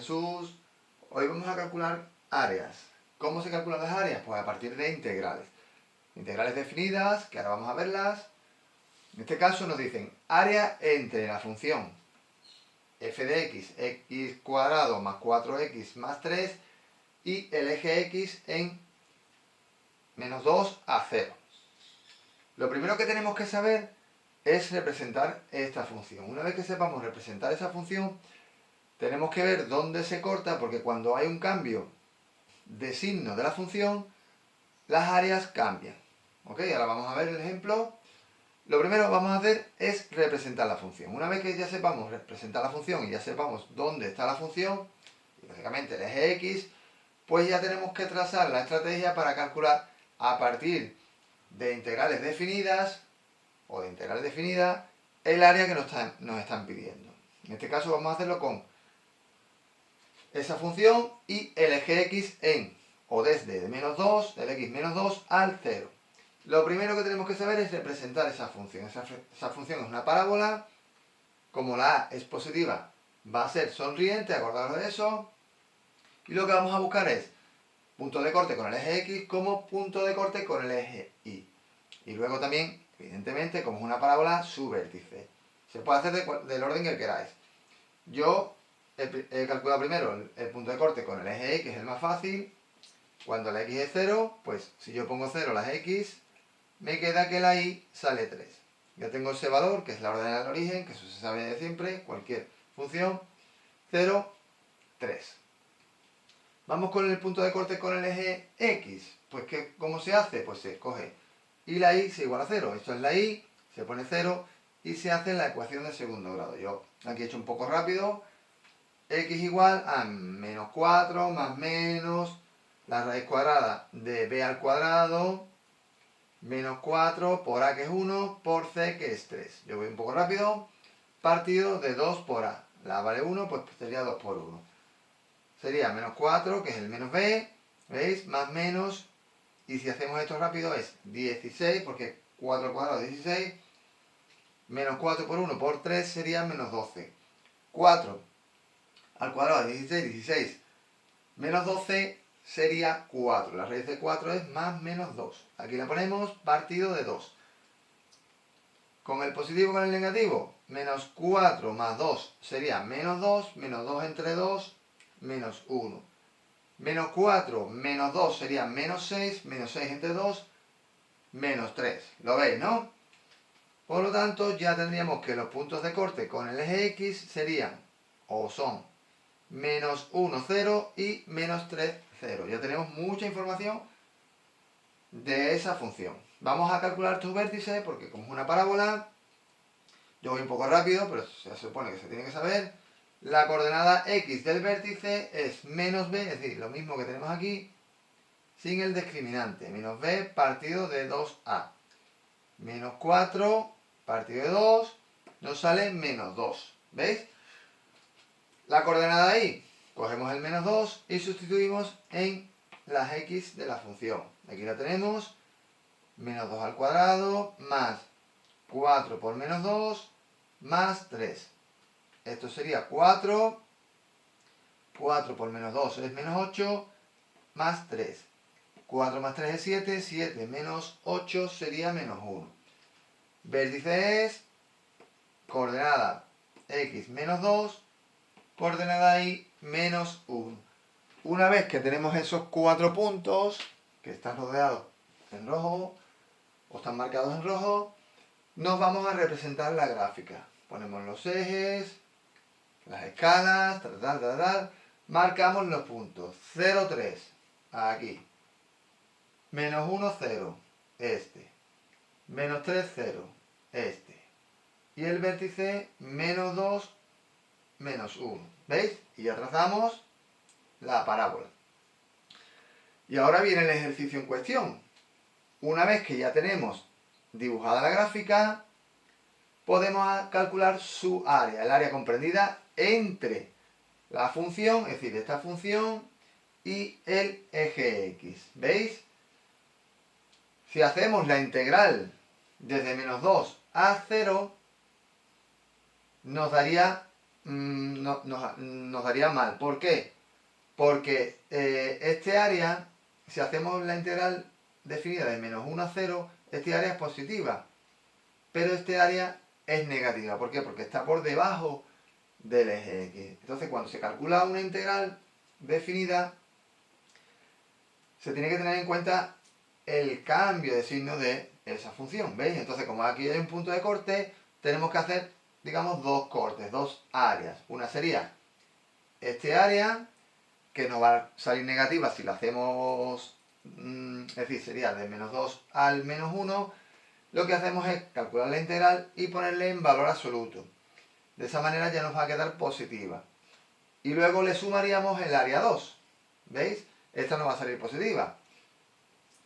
Jesús. Hoy vamos a calcular áreas. ¿Cómo se calculan las áreas? Pues a partir de integrales. Integrales definidas, que ahora vamos a verlas. En este caso nos dicen área entre la función f de x cuadrado más 4x más 3 y el eje x en menos 2 a 0. Lo primero que tenemos que saber es representar esta función. Una vez que sepamos representar esa función, tenemos que ver dónde se corta, porque cuando hay un cambio de signo de la función, las áreas cambian. ¿Ok? Ahora vamos a ver el ejemplo. Lo primero que vamos a hacer es representar la función. Una vez que ya sepamos representar la función y ya sepamos dónde está la función, y lógicamente el eje x, pues ya tenemos que trazar la estrategia para calcular a partir de integrales definidas o de integral definida el área que nos están pidiendo. En este caso vamos a hacerlo con esa función y el eje x en o desde de menos 2, del x menos 2 al 0. Lo primero que tenemos que saber es representar esa función. Esa función es una parábola. Como la a es positiva, va a ser sonriente, acordaros de eso. Y lo que vamos a buscar es punto de corte con el eje x como punto de corte con el eje y. Y luego también, evidentemente, como es una parábola, su vértice. Se puede hacer del orden que queráis. Yo he calculado primero el punto de corte con el eje y, que es el más fácil. Cuando la x es 0, pues si yo pongo 0 las x, me queda que la y sale 3. Ya tengo ese valor, que es la ordenada del origen, que eso se sabe de siempre, cualquier función. 0, 3. Vamos con el punto de corte con el eje x. Pues ¿cómo se hace? Pues se coge y la y se iguala a 0. Esto es la y, se pone 0 y se hace la ecuación de segundo grado. Yo aquí he hecho un poco rápido. X igual a menos 4 más menos la raíz cuadrada de b al cuadrado menos 4 por a, que es 1, por c, que es 3. Yo voy un poco rápido. Partido de 2 por a. La a vale 1, pues sería 2 por 1. Sería menos 4, que es el menos b, ¿veis? Más menos, y si hacemos esto rápido es 16, porque 4 al cuadrado es 16, menos 4 por 1 por 3 sería menos 12. 4 al cuadrado es 16, 16, menos 12 sería 4. La raíz de 4 es más menos 2. Aquí la ponemos partido de 2. Con el positivo con el negativo, menos 4 más 2 sería menos 2, menos 2 entre 2, menos 1. Menos 4 menos 2 sería menos 6, menos 6 entre 2, menos 3. ¿Lo veis, no? Por lo tanto, ya tendríamos que los puntos de corte con el eje x serían, o son, menos 1, 0 y menos 3, 0. Ya tenemos mucha información de esa función. Vamos a calcular tus vértices, porque como es una parábola, yo voy un poco rápido, pero se supone que se tiene que saber. La coordenada x del vértice es menos b, es decir, lo mismo que tenemos aquí, sin el discriminante. Menos b partido de 2a. Menos 4 partido de 2 nos sale menos 2. ¿Veis? La coordenada y, cogemos el menos 2 y sustituimos en las x de la función. Aquí la tenemos, menos 2 al cuadrado, más 4 por menos 2, más 3. Esto sería 4, 4 por menos 2 es menos 8, más 3. 4 más 3 es 7, 7 menos 8 sería menos 1. Vértice es coordenada x menos 2, coordenada y menos 1. Una vez que tenemos esos 4 puntos, que están rodeados en rojo, o están marcados en rojo, nos vamos a representar la gráfica. Ponemos los ejes, las escalas, marcamos los puntos. 0, 3, aquí. Menos 1, 0, este. Menos 3, 0, este. Y el vértice, menos 2, menos 1. ¿Veis? Y ya trazamos la parábola. Y ahora viene el ejercicio en cuestión. Una vez que ya tenemos dibujada la gráfica, podemos calcular su área, el área comprendida entre la función, es decir, esta función, y el eje x. ¿Veis? Si hacemos la integral desde menos 2 a 0, nos daría nos daría mal. ¿Por qué? Porque este área, si hacemos la integral definida de menos 1 a 0, este área es positiva, pero este área es negativa. ¿Por qué? Porque está por debajo del eje X. Entonces, cuando se calcula una integral definida, se tiene que tener en cuenta el cambio de signo de esa función, ¿veis? Entonces, como aquí hay un punto de corte, tenemos que hacer, digamos, dos cortes, dos áreas. Una sería este área, que nos va a salir negativa si lo hacemos, es decir, sería de menos 2 al menos 1. Lo que hacemos es calcular la integral y ponerle en valor absoluto. De esa manera ya nos va a quedar positiva. Y luego le sumaríamos el área 2. ¿Veis? Esta nos va a salir positiva.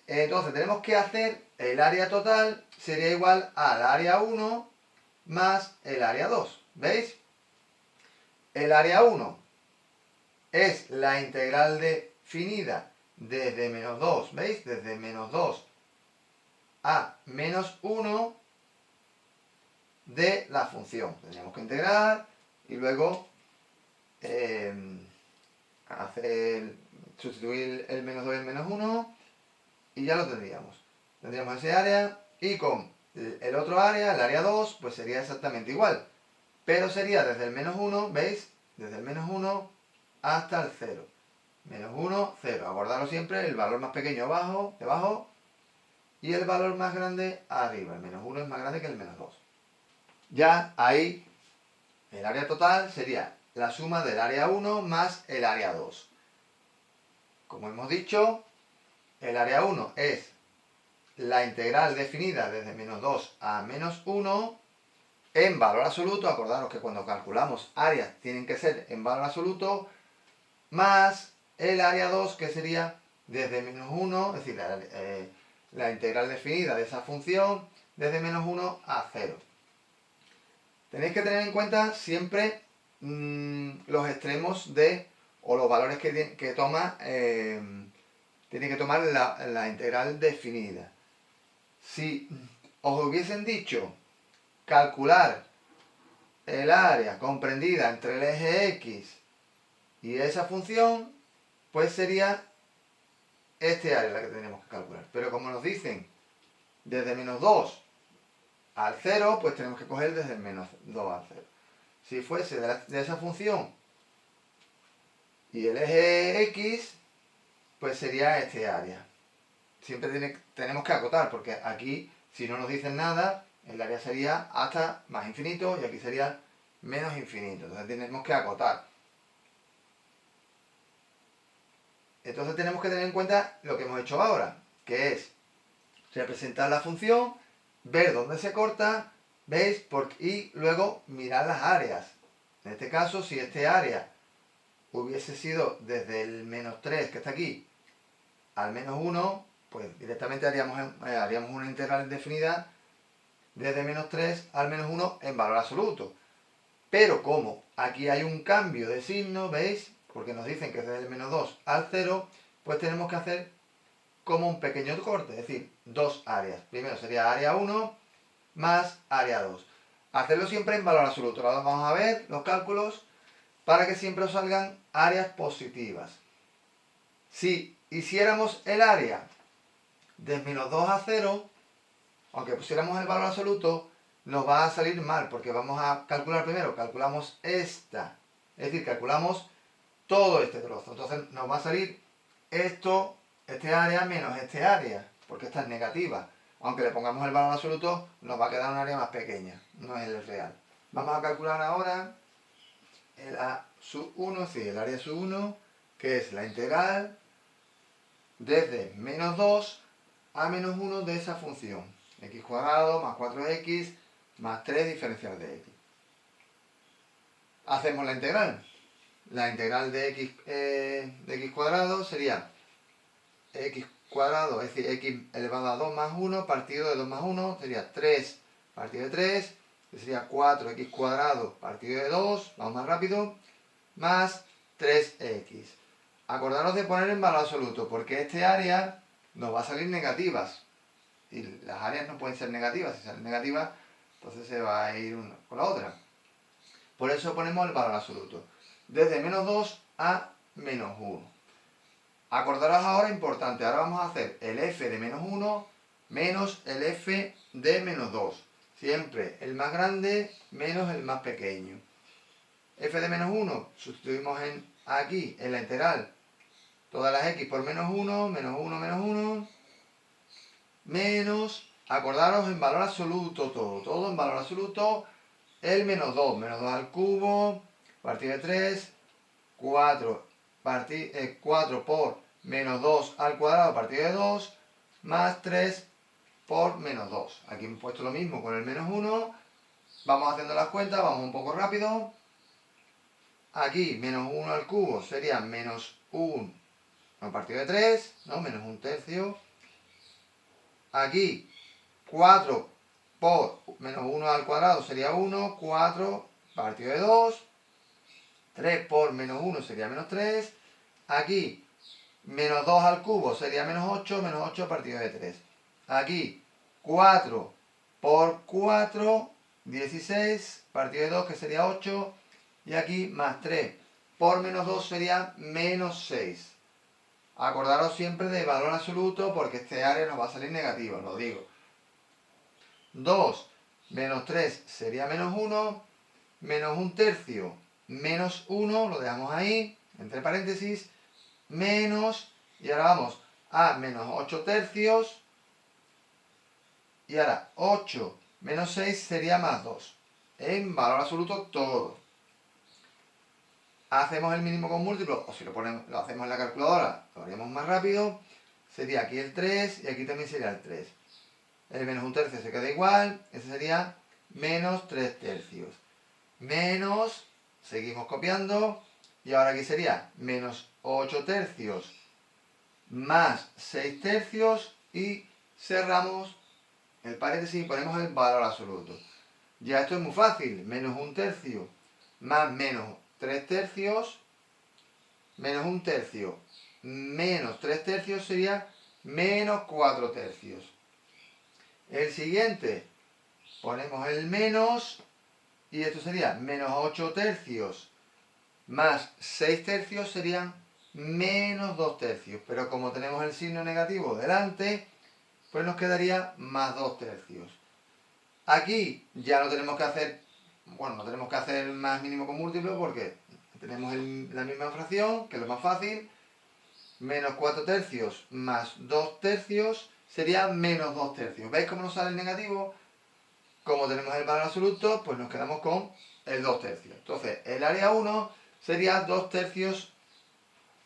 Entonces tenemos que hacer el área total sería igual al área 1 más el área 2. ¿Veis? El área 1 es la integral definida desde menos 2. ¿Veis? Desde menos 2 a menos 1 de la función. Tendríamos que integrar y luego sustituir el menos 2 y el menos 1 y ya lo tendríamos. Tendríamos ese área y con el otro área, el área 2, pues sería exactamente igual. Pero sería desde el menos 1, ¿veis? Desde el menos 1 hasta el 0. Menos 1, 0. Acordaros siempre el valor más pequeño abajo, debajo, y el valor más grande arriba. El menos 1 es más grande que el menos 2. Ya ahí el área total sería la suma del área 1 más el área 2. Como hemos dicho, el área 1 es la integral definida desde menos 2 a menos 1 en valor absoluto. Acordaros que cuando calculamos áreas tienen que ser en valor absoluto, más el área 2, que sería desde menos 1, es decir, la integral definida de esa función desde menos 1 a 0. Tenéis que tener en cuenta siempre los extremos o los valores que toma, tiene que tomar la integral definida. Si os hubiesen dicho calcular el área comprendida entre el eje X y esa función, pues sería este área la que tenemos que calcular. Pero como nos dicen desde menos 2 al 0, pues tenemos que coger desde el menos 2 al 0. Si fuese de esa función y el eje X, pues sería este área. Siempre tenemos que acotar, porque aquí, si no nos dicen nada, el área sería hasta más infinito y aquí sería menos infinito. Entonces tenemos que acotar. Entonces tenemos que tener en cuenta lo que hemos hecho ahora, que es representar la función, ver dónde se corta, ¿veis? Y luego mirar las áreas. En este caso, si este área hubiese sido desde el menos 3, que está aquí, al menos 1, pues directamente haríamos una integral definida desde menos 3 al menos 1 en valor absoluto. Pero como aquí hay un cambio de signo, ¿veis? Porque nos dicen que es desde el menos 2 al 0, pues tenemos que hacer como un pequeño corte, es decir, dos áreas. Primero sería área 1 más área 2. Hacerlo siempre en valor absoluto. Ahora vamos a ver los cálculos para que siempre os salgan áreas positivas. Si hiciéramos el área de menos 2 a 0, aunque pusiéramos el valor absoluto, nos va a salir mal, porque vamos a calcular primero, calculamos esta, es decir, calculamos todo este trozo. Entonces nos va a salir esto, este área menos este área, porque esta es negativa. Aunque le pongamos el valor absoluto, nos va a quedar un área más pequeña, no es el real. Vamos a calcular ahora el A sub 1, es decir, el área sub 1, que es la integral desde menos 2 a menos 1 de esa función. X cuadrado más 4x más 3 diferencial de x. Hacemos la integral. La integral de x cuadrado sería x cuadrado, es decir, x elevado a 2 más 1 partido de 2 más 1, sería 3 partido de 3, que sería 4x cuadrado partido de 2, vamos más rápido, más 3x. Acordaros de poner en valor absoluto, porque este área nos va a salir negativas. Y las áreas no pueden ser negativas. Si salen negativas, entonces se va a ir una con la otra. Por eso ponemos el valor absoluto. Desde menos 2 a menos 1. Acordaros ahora, importante, ahora vamos a hacer el f de menos 1 menos el f de menos 2. Siempre el más grande menos el más pequeño. F de menos 1, sustituimos aquí, en la integral, todas las x por menos 1, menos 1, menos 1, menos, acordaros en valor absoluto todo en valor absoluto, el menos 2 al cubo, partido de 3, 4 por menos 2 al cuadrado partido de 2, más 3 por menos 2. Aquí hemos puesto lo mismo con el menos 1. Vamos haciendo las cuentas, vamos un poco rápido. Aquí menos 1 al cubo sería menos 1 partido de 3, ¿no? Menos 1/3. Aquí 4 por menos 1 al cuadrado sería 1, 4 partido de 2. 3 por menos 1 sería menos 3. Aquí menos 2 al cubo sería menos 8 partido de 3. Aquí 4 por 4, 16, partido de 2 que sería 8. Y aquí más 3 por menos 2 sería menos 6. Acordaros siempre de valor absoluto porque este área nos va a salir negativo, lo digo. 2 menos 3 sería menos 1, menos 1/3, menos 1, lo dejamos ahí, entre paréntesis, menos, y ahora vamos a menos 8/3, y ahora 8 menos 6 sería más 2. En valor absoluto todo. Hacemos el mínimo con múltiplo, o si lo hacemos en la calculadora, lo haríamos más rápido, sería aquí el 3 y aquí también sería el 3. El menos 1/3 se queda igual, ese sería menos 3/3. Menos, seguimos copiando, y ahora aquí sería menos 8/3 más 6/3 y cerramos el paréntesis y ponemos el valor absoluto. Ya esto es muy fácil, menos 1/3 más menos 3/3, menos 1/3 menos 3/3 sería menos 4/3. El siguiente, ponemos el menos, y esto sería menos 8/3 más 6/3 serían menos 2/3. Pero como tenemos el signo negativo delante, pues nos quedaría más 2/3. Aquí ya no tenemos que hacer, no tenemos que hacer más mínimo con múltiplo porque tenemos la misma fracción, que es lo más fácil. Menos 4/3 más 2/3 sería menos 2/3. ¿Veis cómo nos sale el negativo? Como tenemos el valor absoluto, pues nos quedamos con el 2/3. Entonces, el área 1 sería 2/3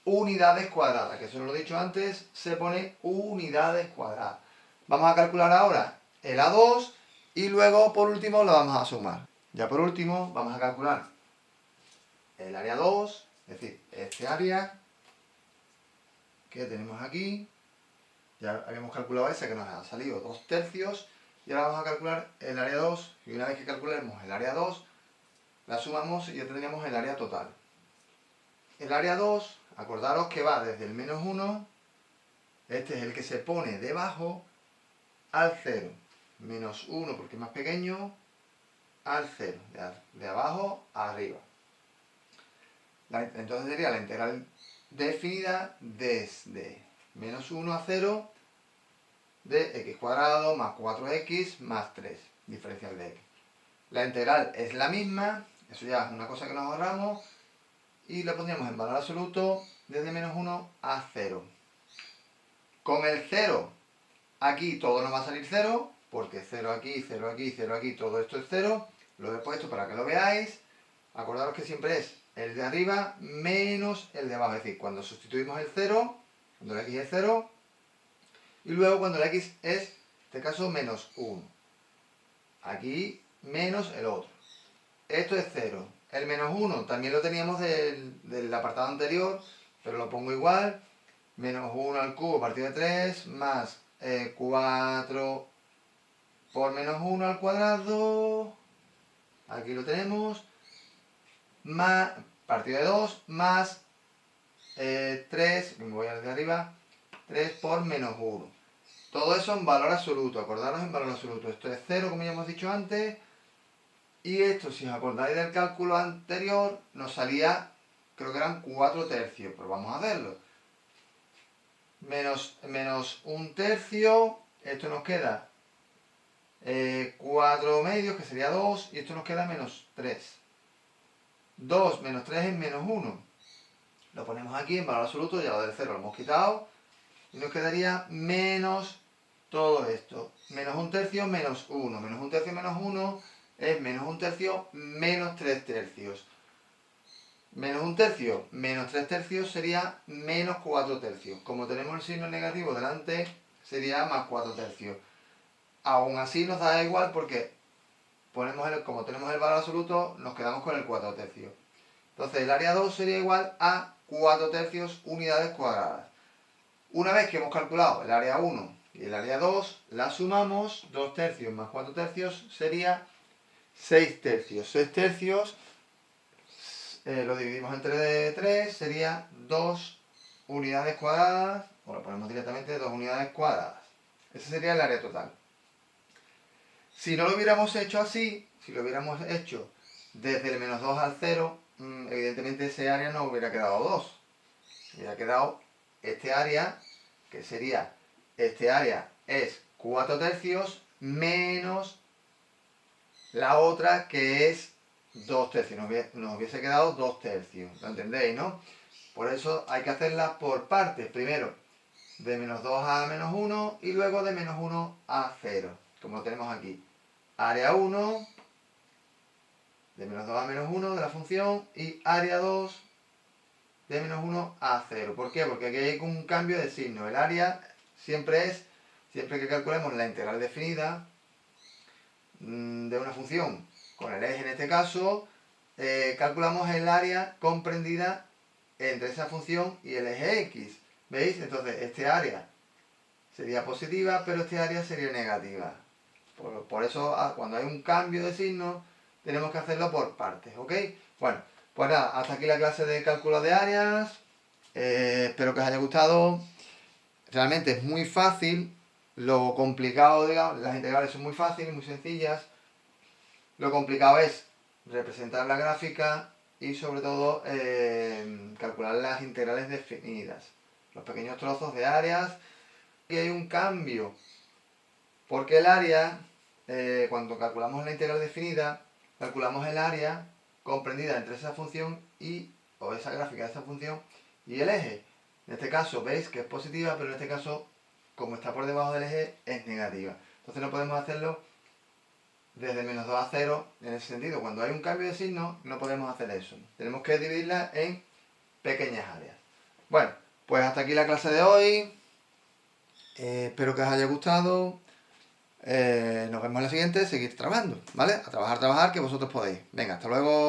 unidades cuadradas, que eso lo he dicho antes, se pone unidades cuadradas. Vamos a calcular ahora el A2 y luego, por último, lo vamos a sumar. Ya por último, vamos a calcular el área 2, es decir, este área que tenemos aquí. Ya habíamos calculado esa que nos ha salido 2/3. Y ahora vamos a calcular el área 2. Y una vez que calculemos el área 2, la sumamos y ya tendríamos el área total. El área 2, acordaros que va desde el menos 1, este es el que se pone debajo, al 0. Menos 1 porque es más pequeño, al 0. De abajo a arriba. Entonces sería la integral definida desde menos 1 a 0 de x cuadrado más 4x más 3, diferencial de x. La integral es la misma, eso ya es una cosa que nos ahorramos, y la pondríamos en valor absoluto desde menos 1 a 0. Con el 0, aquí todo nos va a salir 0, porque 0 aquí, 0 aquí, 0 aquí, todo esto es 0. Lo he puesto para que lo veáis. Acordaros que siempre es el de arriba menos el de abajo, es decir, cuando sustituimos el 0, cuando el x es 0, y luego cuando el x es, en este caso, menos 1. Aquí menos el otro. Esto es 0. El menos 1 también lo teníamos del apartado anterior, pero lo pongo igual. Menos 1 al cubo partido de 3 más 4 por menos 1 al cuadrado. Aquí lo tenemos. Más partido de 2 más 3, me voy al de arriba, 3 por menos 1. Todo eso en valor absoluto, acordaros en valor absoluto. Esto es 0, como ya hemos dicho antes. Y esto, si os acordáis del cálculo anterior, nos salía, creo que eran 4 tercios, pero vamos a hacerlo. Menos un tercio, esto nos queda 4 medios, que sería 2, y esto nos queda menos 3. 2 menos 3 es menos 1. Lo ponemos aquí en valor absoluto, ya lo del 0 lo hemos quitado, y nos quedaría menos todo esto. Menos un tercio menos 1. Menos un tercio menos 1 es menos un tercio menos 3 tercios. Menos un tercio menos 3 tercios sería menos 4 tercios. Como tenemos el signo negativo delante, sería más 4 tercios. Aún así nos da igual porque como tenemos el valor absoluto, nos quedamos con el 4 tercios. Entonces el área 2 sería igual a 4 tercios unidades cuadradas. Una vez que hemos calculado el área 1 y el área 2, la sumamos. 2 tercios más 4 tercios sería 6 tercios. 6 tercios lo dividimos entre 3, sería 2 unidades cuadradas, o lo ponemos directamente 2 unidades cuadradas. Ese sería el área total. Si no lo hubiéramos hecho así, si lo hubiéramos hecho desde el menos 2 al 0, evidentemente ese área no hubiera quedado 2. Hubiera quedado este área, que sería, este área es 4 tercios menos la otra que es 2 tercios. Nos hubiese quedado 2 tercios. ¿Lo entendéis, no? Por eso hay que hacerla por partes. Primero de menos 2 a menos 1 y luego de menos 1 a 0. Como lo tenemos aquí. Área 1 de menos 2 a menos 1 de la función y área 2 de menos 1 a 0. ¿Por qué? Porque aquí hay un cambio de signo. El área siempre que calculemos la integral definida de una función con el eje en este caso, calculamos el área comprendida entre esa función y el eje X. ¿Veis? Entonces este área sería positiva, pero este área sería negativa. Por eso cuando hay un cambio de signo tenemos que hacerlo por partes, ¿ok? Bueno, pues nada, hasta aquí la clase de cálculo de áreas. Espero que os haya gustado. Realmente es muy fácil. Lo complicado, digamos, las integrales son muy fáciles, muy sencillas. Lo complicado es representar la gráfica y sobre todo calcular las integrales definidas. Los pequeños trozos de áreas. Y hay un cambio. Porque el área, cuando calculamos la integral definida, calculamos el área comprendida entre esa función o esa gráfica de esa función y el eje. En este caso veis que es positiva, pero en este caso, como está por debajo del eje, es negativa. Entonces no podemos hacerlo desde menos 2 a 0 en ese sentido. Cuando hay un cambio de signo, no podemos hacer eso. Tenemos que dividirla en pequeñas áreas. Bueno, pues hasta aquí la clase de hoy. Espero que os haya gustado. Nos vemos en la siguiente, seguir trabajando, ¿vale? A trabajar, que vosotros podéis. Venga, hasta luego.